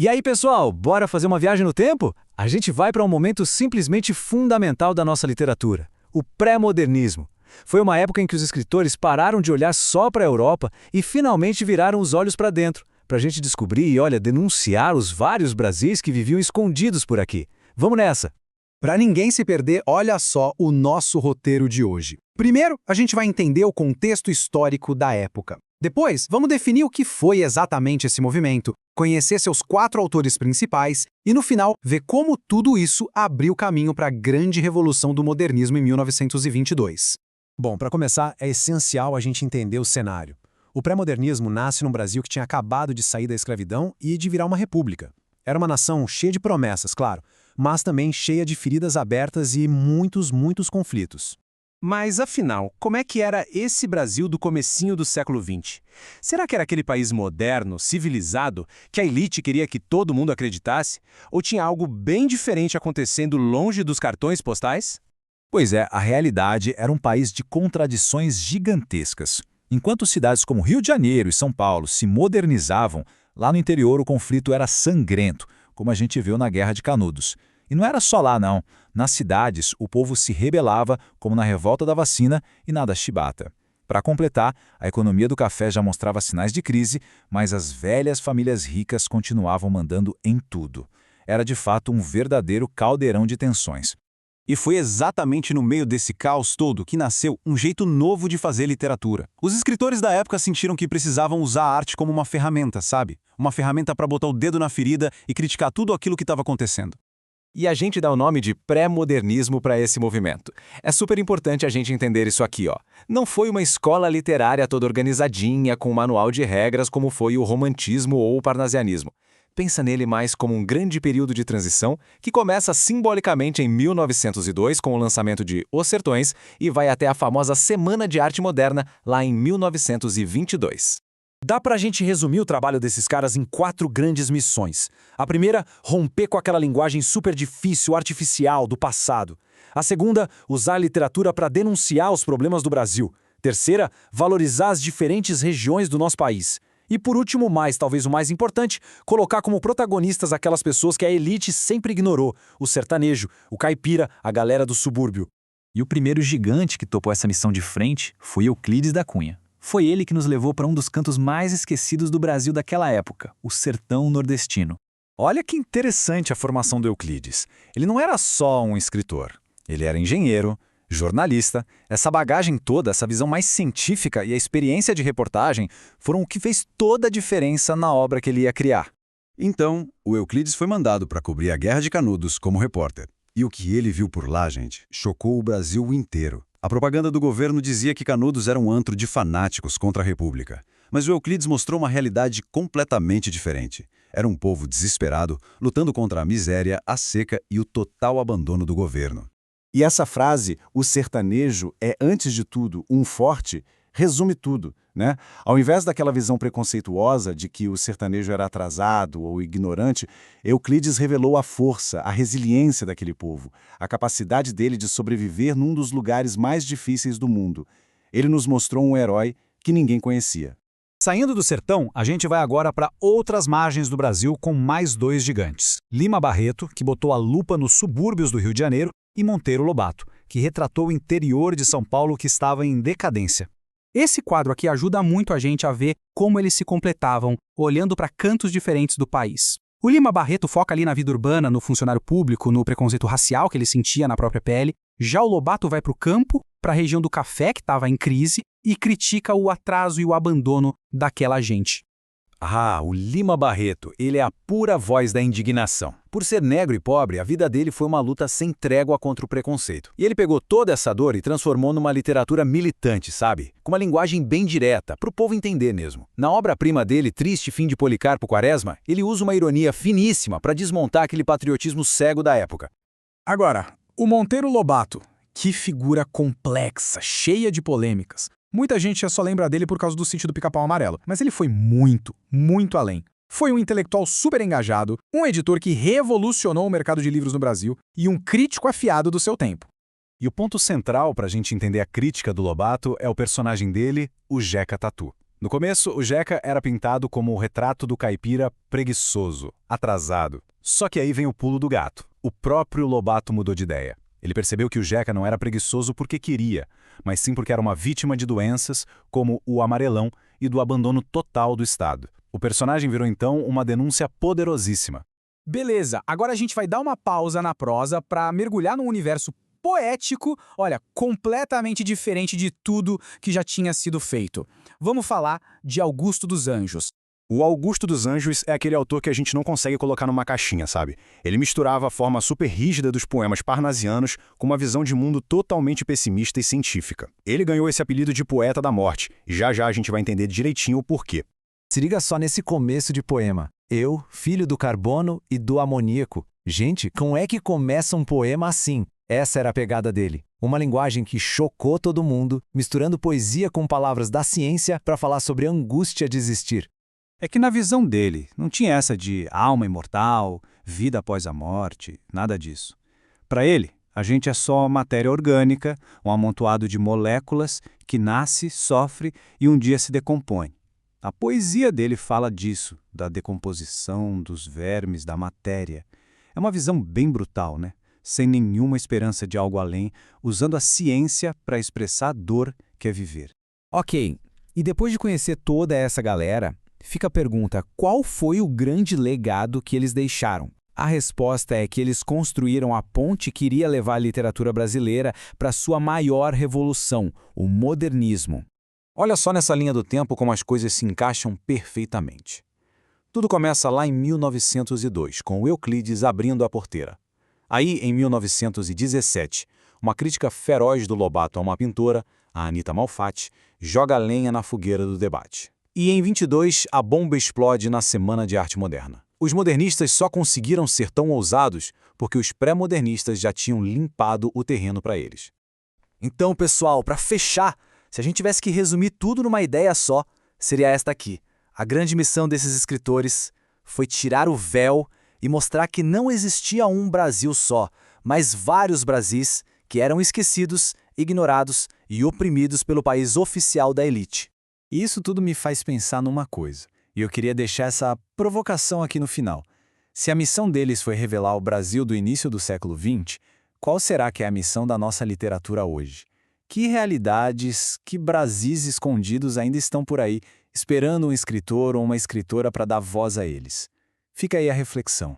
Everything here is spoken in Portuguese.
E aí, pessoal, bora fazer uma viagem no tempo? A gente vai para um momento simplesmente fundamental da nossa literatura, o pré-modernismo. Foi uma época em que os escritores pararam de olhar só para a Europa e finalmente viraram os olhos para dentro, para a gente descobrir e, olha, denunciar os vários Brasis que viviam escondidos por aqui. Vamos nessa! Para ninguém se perder, olha só o nosso roteiro de hoje. Primeiro, a gente vai entender o contexto histórico da época. Depois, vamos definir o que foi exatamente esse movimento, conhecer seus 4 autores principais e, no final, ver como tudo isso abriu caminho para a grande revolução do modernismo em 1922. Bom, para começar, é essencial a gente entender o cenário. O pré-modernismo nasce num Brasil que tinha acabado de sair da escravidão e de virar uma república. Era uma nação cheia de promessas, claro, mas também cheia de feridas abertas e muitos conflitos. Mas, afinal, como é que era esse Brasil do comecinho do século XX? Será que era aquele país moderno, civilizado, que a elite queria que todo mundo acreditasse? Ou tinha algo bem diferente acontecendo longe dos cartões postais? Pois é, a realidade era um país de contradições gigantescas. Enquanto cidades como Rio de Janeiro e São Paulo se modernizavam, lá no interior o conflito era sangrento, como a gente viu na Guerra de Canudos. E não era só lá, não. Nas cidades, o povo se rebelava, como na revolta da vacina e na da chibata. Para completar, a economia do café já mostrava sinais de crise, mas as velhas famílias ricas continuavam mandando em tudo. Era de fato um verdadeiro caldeirão de tensões. E foi exatamente no meio desse caos todo que nasceu um jeito novo de fazer literatura. Os escritores da época sentiram que precisavam usar a arte como uma ferramenta, sabe? Uma ferramenta para botar o dedo na ferida e criticar tudo aquilo que estava acontecendo. E a gente dá o nome de pré-modernismo para esse movimento. É super importante a gente entender isso aqui, ó. Não foi uma escola literária toda organizadinha, com um manual de regras como foi o romantismo ou o parnasianismo. Pensa nele mais como um grande período de transição que começa simbolicamente em 1902 com o lançamento de Os Sertões e vai até a famosa Semana de Arte Moderna lá em 1922. Dá pra gente resumir o trabalho desses caras em 4 grandes missões. A primeira, romper com aquela linguagem super difícil, artificial, do passado. A segunda, usar a literatura para denunciar os problemas do Brasil. Terceira, valorizar as diferentes regiões do nosso país. E por último, talvez o mais importante, colocar como protagonistas aquelas pessoas que a elite sempre ignorou, o sertanejo, o caipira, a galera do subúrbio. E o primeiro gigante que topou essa missão de frente foi Euclides da Cunha. Foi ele que nos levou para um dos cantos mais esquecidos do Brasil daquela época, o sertão nordestino. Olha que interessante a formação do Euclides. Ele não era só um escritor. Ele era engenheiro, jornalista. Essa bagagem toda, essa visão mais científica e a experiência de reportagem foram o que fez toda a diferença na obra que ele ia criar. Então, o Euclides foi mandado para cobrir a Guerra de Canudos como repórter. E o que ele viu por lá, gente, chocou o Brasil inteiro. A propaganda do governo dizia que Canudos era um antro de fanáticos contra a República. Mas o Euclides mostrou uma realidade completamente diferente. Era um povo desesperado, lutando contra a miséria, a seca e o total abandono do governo. E essa frase, o sertanejo é, antes de tudo, um forte, resume tudo, né? Ao invés daquela visão preconceituosa de que o sertanejo era atrasado ou ignorante, Euclides revelou a força, a resiliência daquele povo, a capacidade dele de sobreviver num dos lugares mais difíceis do mundo. Ele nos mostrou um herói que ninguém conhecia. Saindo do sertão, a gente vai agora para outras margens do Brasil com mais 2 gigantes. Lima Barreto, que botou a lupa nos subúrbios do Rio de Janeiro, e Monteiro Lobato, que retratou o interior de São Paulo que estava em decadência. Esse quadro aqui ajuda muito a gente a ver como eles se completavam, olhando para cantos diferentes do país. O Lima Barreto foca ali na vida urbana, no funcionário público, no preconceito racial que ele sentia na própria pele. Já o Lobato vai para o campo, para a região do café, que estava em crise, e critica o atraso e o abandono daquela gente. Ah, o Lima Barreto, ele é a pura voz da indignação. Por ser negro e pobre, a vida dele foi uma luta sem trégua contra o preconceito. E ele pegou toda essa dor e transformou numa literatura militante, sabe? Com uma linguagem bem direta, para o povo entender mesmo. Na obra-prima dele, Triste Fim de Policarpo Quaresma, ele usa uma ironia finíssima para desmontar aquele patriotismo cego da época. Agora, o Monteiro Lobato, que figura complexa, cheia de polêmicas. Muita gente só lembra dele por causa do Sítio do Pica-Pau Amarelo, mas ele foi muito além. Foi um intelectual super engajado, um editor que revolucionou o mercado de livros no Brasil e um crítico afiado do seu tempo. E o ponto central para a gente entender a crítica do Lobato é o personagem dele, o Jeca Tatu. No começo, o Jeca era pintado como o retrato do caipira preguiçoso, atrasado. Só que aí vem o pulo do gato. O próprio Lobato mudou de ideia. Ele percebeu que o Jeca não era preguiçoso porque queria, mas sim porque era uma vítima de doenças como o amarelão e do abandono total do Estado. O personagem virou então uma denúncia poderosíssima. Beleza, agora a gente vai dar uma pausa na prosa para mergulhar num universo poético, olha, completamente diferente de tudo que já tinha sido feito. Vamos falar de Augusto dos Anjos. O Augusto dos Anjos é aquele autor que a gente não consegue colocar numa caixinha, sabe? Ele misturava a forma super rígida dos poemas parnasianos com uma visão de mundo totalmente pessimista e científica. Ele ganhou esse apelido de poeta da morte, e já já a gente vai entender direitinho o porquê. Se liga só nesse começo de poema. Eu, filho do carbono e do amoníaco. Gente, como é que começa um poema assim? Essa era a pegada dele. Uma linguagem que chocou todo mundo, misturando poesia com palavras da ciência para falar sobre a angústia de existir. É que na visão dele, não tinha essa de alma imortal, vida após a morte, nada disso. Para ele, a gente é só matéria orgânica, um amontoado de moléculas que nasce, sofre e um dia se decompõe. A poesia dele fala disso, da decomposição, dos vermes, da matéria. É uma visão bem brutal, né? Sem nenhuma esperança de algo além, usando a ciência para expressar a dor que é viver. Ok, e depois de conhecer toda essa galera, fica a pergunta, qual foi o grande legado que eles deixaram? A resposta é que eles construíram a ponte que iria levar a literatura brasileira para sua maior revolução, o modernismo. Olha só nessa linha do tempo como as coisas se encaixam perfeitamente. Tudo começa lá em 1902, com o Euclides abrindo a porteira. Aí, em 1917, uma crítica feroz do Lobato a uma pintora, a Anita Malfatti, joga lenha na fogueira do debate. E em 22, a bomba explode na Semana de Arte Moderna. Os modernistas só conseguiram ser tão ousados porque os pré-modernistas já tinham limpado o terreno para eles. Então, pessoal, para fechar, se a gente tivesse que resumir tudo numa ideia só, seria esta aqui. A grande missão desses escritores foi tirar o véu e mostrar que não existia um Brasil só, mas vários Brasis que eram esquecidos, ignorados e oprimidos pelo país oficial da elite. E isso tudo me faz pensar numa coisa, e eu queria deixar essa provocação aqui no final. Se a missão deles foi revelar o Brasil do início do século XX, qual será que é a missão da nossa literatura hoje? Que realidades, que Brasis escondidos ainda estão por aí, esperando um escritor ou uma escritora para dar voz a eles? Fica aí a reflexão.